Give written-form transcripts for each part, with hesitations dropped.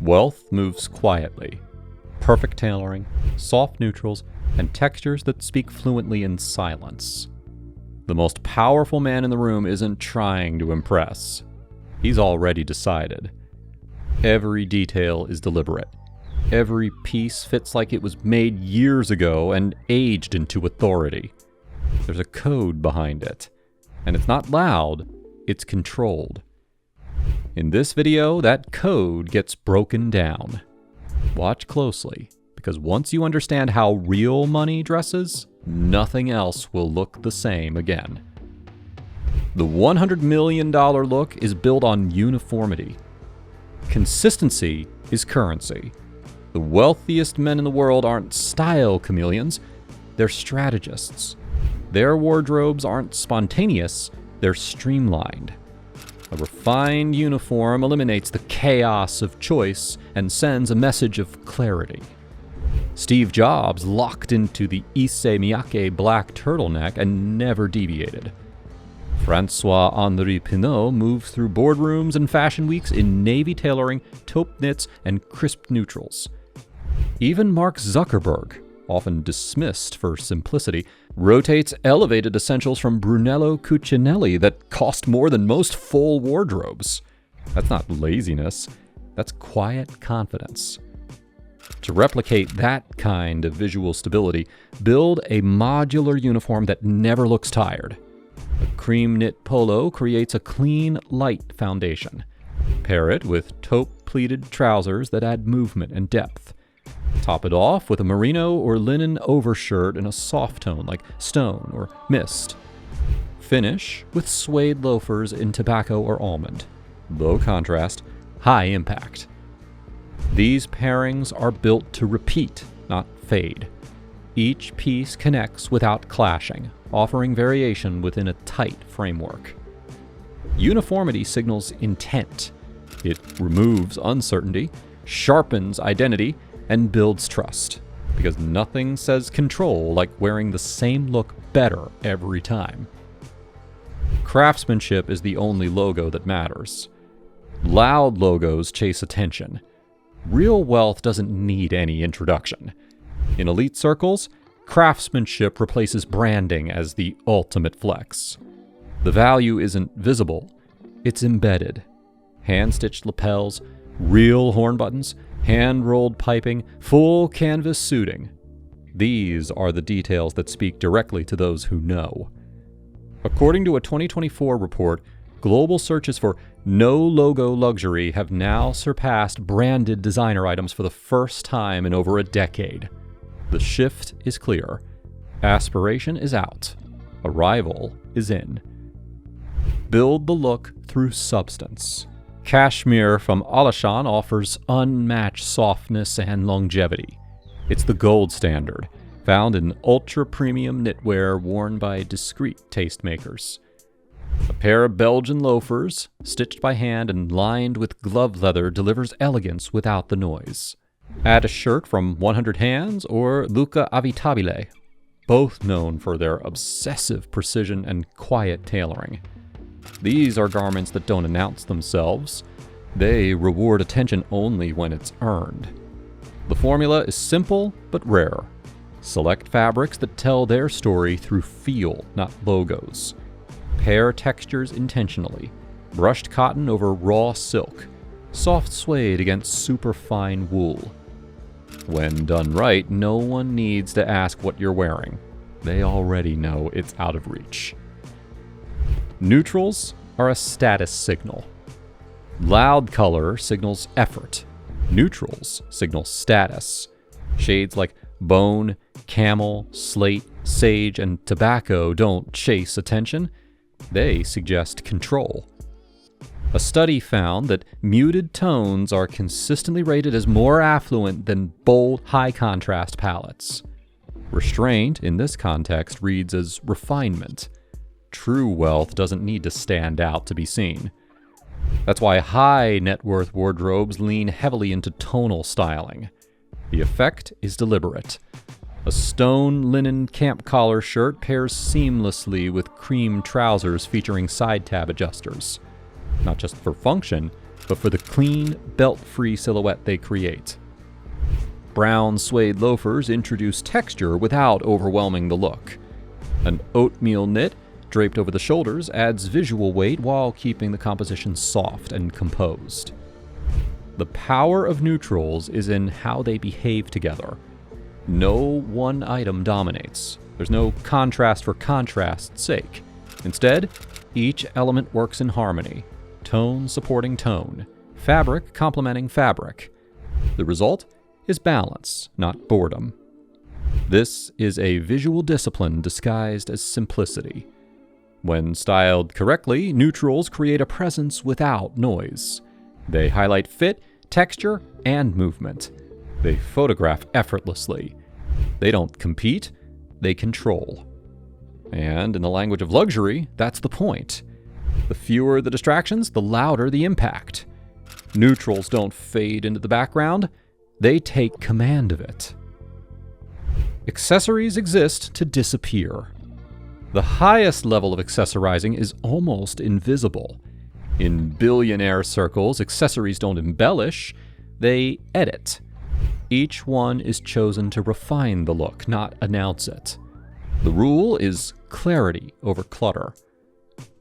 Wealth moves quietly. Perfect tailoring, soft neutrals, and textures that speak fluently in silence. The most powerful man in the room isn't trying to impress. He's already decided. Every detail is deliberate. Every piece fits like it was made years ago and aged into authority. There's a code behind it. And it's not loud, it's controlled. In this video, that code gets broken down. Watch closely, because once you understand how real money dresses, nothing else will look the same again. The $100 million look is built on uniformity. Consistency is currency. The wealthiest men in the world aren't style chameleons, they're strategists. Their wardrobes aren't spontaneous, they're streamlined. A refined uniform eliminates the chaos of choice and sends a message of clarity. Steve Jobs locked into the Issey Miyake black turtleneck and never deviated. François-Henri Pinault moved through boardrooms and fashion weeks in navy tailoring, taupe knits, and crisp neutrals. Even Mark Zuckerberg, often dismissed for simplicity, rotates elevated essentials from Brunello Cucinelli that cost more than most full wardrobes. That's not laziness, that's quiet confidence. To replicate that kind of visual stability, build a modular uniform that never looks tired. A cream knit polo creates a clean, light foundation. Pair it with taupe pleated trousers that add movement and depth. Top it off with a merino or linen overshirt in a soft tone like stone or mist. Finish with suede loafers in tobacco or almond. Low contrast, high impact. These pairings are built to repeat, not fade. Each piece connects without clashing, offering variation within a tight framework. Uniformity signals intent. It removes uncertainty, sharpens identity, and builds trust, because nothing says control like wearing the same look better every time. Craftsmanship is the only logo that matters. Loud logos chase attention. Real wealth doesn't need any introduction. In elite circles, craftsmanship replaces branding as the ultimate flex. The value isn't visible, it's embedded. Hand-stitched lapels, real horn buttons, hand-rolled piping, full canvas suiting. These are the details that speak directly to those who know. According to a 2024 report, global searches for no-logo luxury have now surpassed branded designer items for the first time in over a decade. The shift is clear. Aspiration is out. Arrival is in. Build the look through substance. Cashmere from Alashan offers unmatched softness and longevity. It's the gold standard, found in ultra-premium knitwear worn by discreet tastemakers. A pair of Belgian loafers, stitched by hand and lined with glove leather, delivers elegance without the noise. Add a shirt from 100 Hands or Luca Avitabile, both known for their obsessive precision and quiet tailoring. These are garments that don't announce themselves. They reward attention only when it's earned. The formula is simple but rare. Select fabrics that tell their story through feel, not logos. Pair textures intentionally. Brushed cotton over raw silk. Soft suede against superfine wool. When done right, no one needs to ask what you're wearing. They already know it's out of reach. Neutrals are a status signal. Loud color signals effort. Neutrals signal status. Shades like bone, camel, slate, sage, and tobacco don't chase attention. They suggest control. A study found that muted tones are consistently rated as more affluent than bold, high-contrast palettes. Restraint, in this context, reads as refinement. True wealth doesn't need to stand out to be seen. That's why high net worth wardrobes lean heavily into tonal styling. The effect is deliberate. A stone linen camp collar shirt pairs seamlessly with cream trousers featuring side tab adjusters. Not just for function, but for the clean, belt-free silhouette they create. Brown suede loafers introduce texture without overwhelming the look. An oatmeal knit draped over the shoulders adds visual weight while keeping the composition soft and composed. The power of neutrals is in how they behave together. No one item dominates. There's no contrast for contrast's sake. Instead, each element works in harmony, tone supporting tone, fabric complementing fabric. The result is balance, not boredom. This is a visual discipline disguised as simplicity. When styled correctly, neutrals create a presence without noise. They highlight fit, texture, and movement. They photograph effortlessly. They don't compete, they control. And in the language of luxury, that's the point. The fewer the distractions, the louder the impact. Neutrals don't fade into the background, they take command of it. Accessories exist to disappear. The highest level of accessorizing is almost invisible. In billionaire circles, accessories don't embellish, they edit. Each one is chosen to refine the look, not announce it. The rule is clarity over clutter.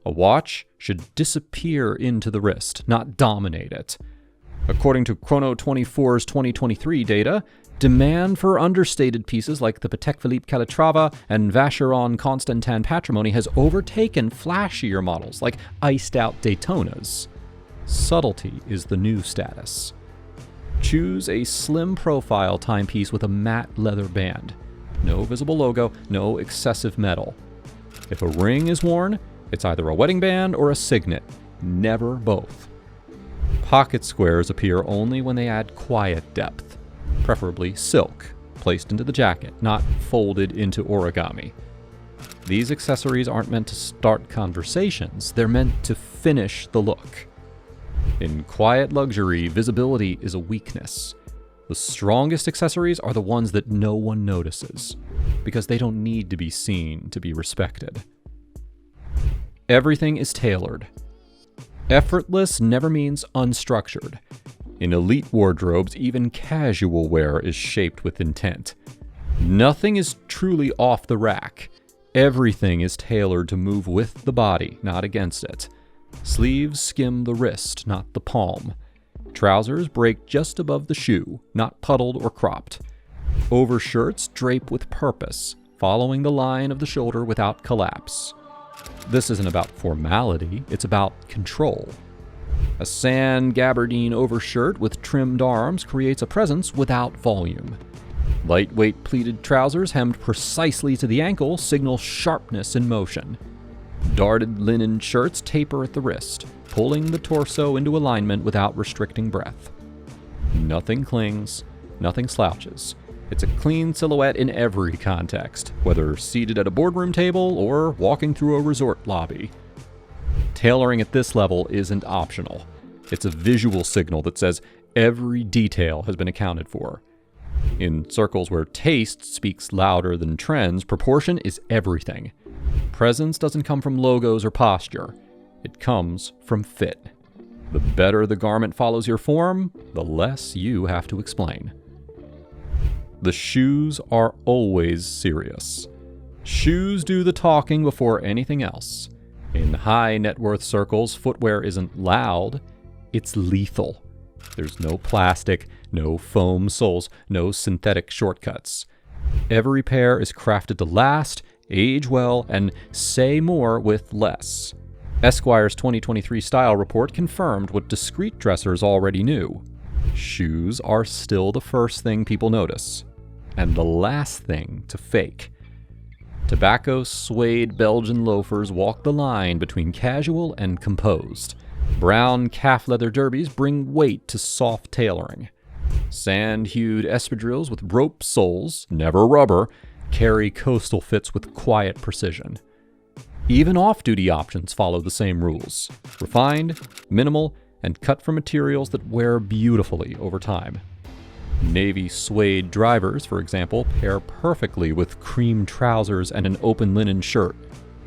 A watch should disappear into the wrist, not dominate it. According to Chrono24's 2023 data, demand for understated pieces like the Patek Philippe Calatrava and Vacheron Constantin Patrimony has overtaken flashier models like iced-out Daytonas. Subtlety is the new status. Choose a slim profile timepiece with a matte leather band. No visible logo, no excessive metal. If a ring is worn, it's either a wedding band or a signet, never both. Pocket squares appear only when they add quiet depth, preferably silk, placed into the jacket, not folded into origami. These accessories aren't meant to start conversations, they're meant to finish the look. In quiet luxury, visibility is a weakness. The strongest accessories are the ones that no one notices, because they don't need to be seen to be respected. Everything is tailored. Effortless never means unstructured. In elite wardrobes, even casual wear is shaped with intent. Nothing is truly off the rack. Everything is tailored to move with the body, not against it. Sleeves skim the wrist, not the palm. Trousers break just above the shoe, not puddled or cropped. Overshirts drape with purpose, following the line of the shoulder without collapse. This isn't about formality, it's about control. A sand gabardine overshirt with trimmed arms creates a presence without volume. Lightweight pleated trousers hemmed precisely to the ankle signal sharpness in motion. Darted linen shirts taper at the wrist, pulling the torso into alignment without restricting breath. Nothing clings, nothing slouches. It's a clean silhouette in every context, whether seated at a boardroom table or walking through a resort lobby. Tailoring at this level isn't optional. It's a visual signal that says every detail has been accounted for. In circles where taste speaks louder than trends, proportion is everything. Presence doesn't come from logos or posture. It comes from fit. The better the garment follows your form, the less you have to explain. The shoes are always serious. Shoes do the talking before anything else. In high net worth circles, footwear isn't loud, it's lethal. There's no plastic, no foam soles, no synthetic shortcuts. Every pair is crafted to last, age well, and say more with less. Esquire's 2023 style report confirmed what discreet dressers already knew. Shoes are still the first thing people notice, and the last thing to fake. Tobacco suede Belgian loafers walk the line between casual and composed. Brown calf leather derbies bring weight to soft tailoring. Sand-hued espadrilles with rope soles, never rubber, carry coastal fits with quiet precision. Even off-duty options follow the same rules: refined, minimal, and cut from materials that wear beautifully over time. Navy suede drivers, for example, pair perfectly with cream trousers and an open linen shirt.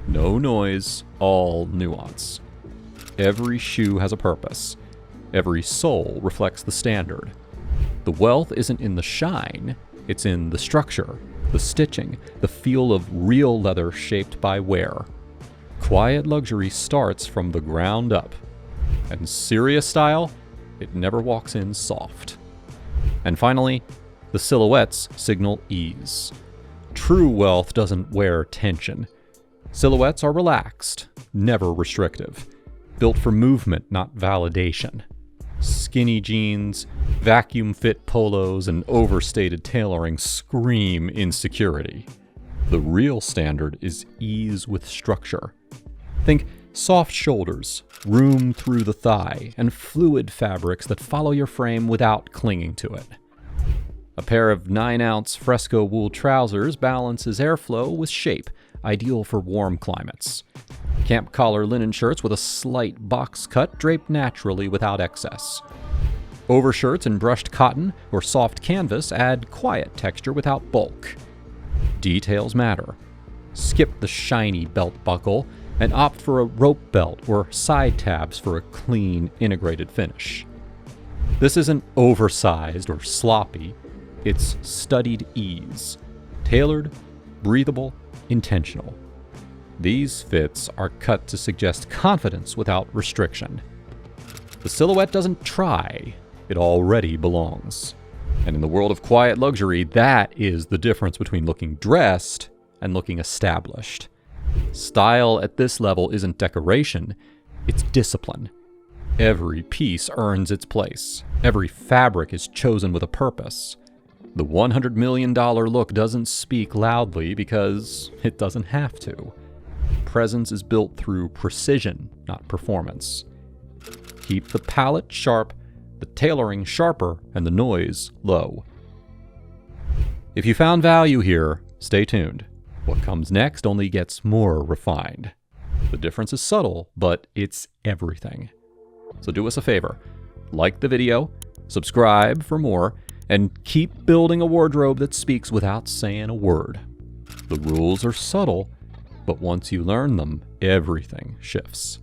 No noise, all nuance. Every shoe has a purpose. Every sole reflects the standard. The wealth isn't in the shine, it's in the structure, the stitching, the feel of real leather shaped by wear. Quiet luxury starts from the ground up. And serious style, it never walks in soft. And finally, the silhouettes signal ease. True wealth doesn't wear tension. Silhouettes are relaxed, never restrictive, built for movement, not validation. Skinny jeans, vacuum-fit polos, and overstated tailoring scream insecurity. The real standard is ease with structure. Think soft shoulders, room through the thigh, and fluid fabrics that follow your frame without clinging to it. A pair of 9-ounce fresco wool trousers balances airflow with shape, ideal for warm climates. Camp collar linen shirts with a slight box cut draped naturally without excess. Overshirts in brushed cotton or soft canvas add quiet texture without bulk. Details matter. Skip the shiny belt buckle and opt for a rope belt or side tabs for a clean, integrated finish. This isn't oversized or sloppy, it's studied ease. Tailored, breathable, intentional. These fits are cut to suggest confidence without restriction. The silhouette doesn't try, it already belongs. And in the world of quiet luxury, that is the difference between looking dressed and looking established. Style at this level isn't decoration, it's discipline. Every piece earns its place. Every fabric is chosen with a purpose. The $100 million look doesn't speak loudly because it doesn't have to. Presence is built through precision, not performance. Keep the palette sharp, the tailoring sharper, and the noise low. If you found value here, stay tuned. What comes next only gets more refined. The difference is subtle, but it's everything. So do us a favor, like the video, subscribe for more, and keep building a wardrobe that speaks without saying a word. The rules are subtle, but once you learn them, everything shifts.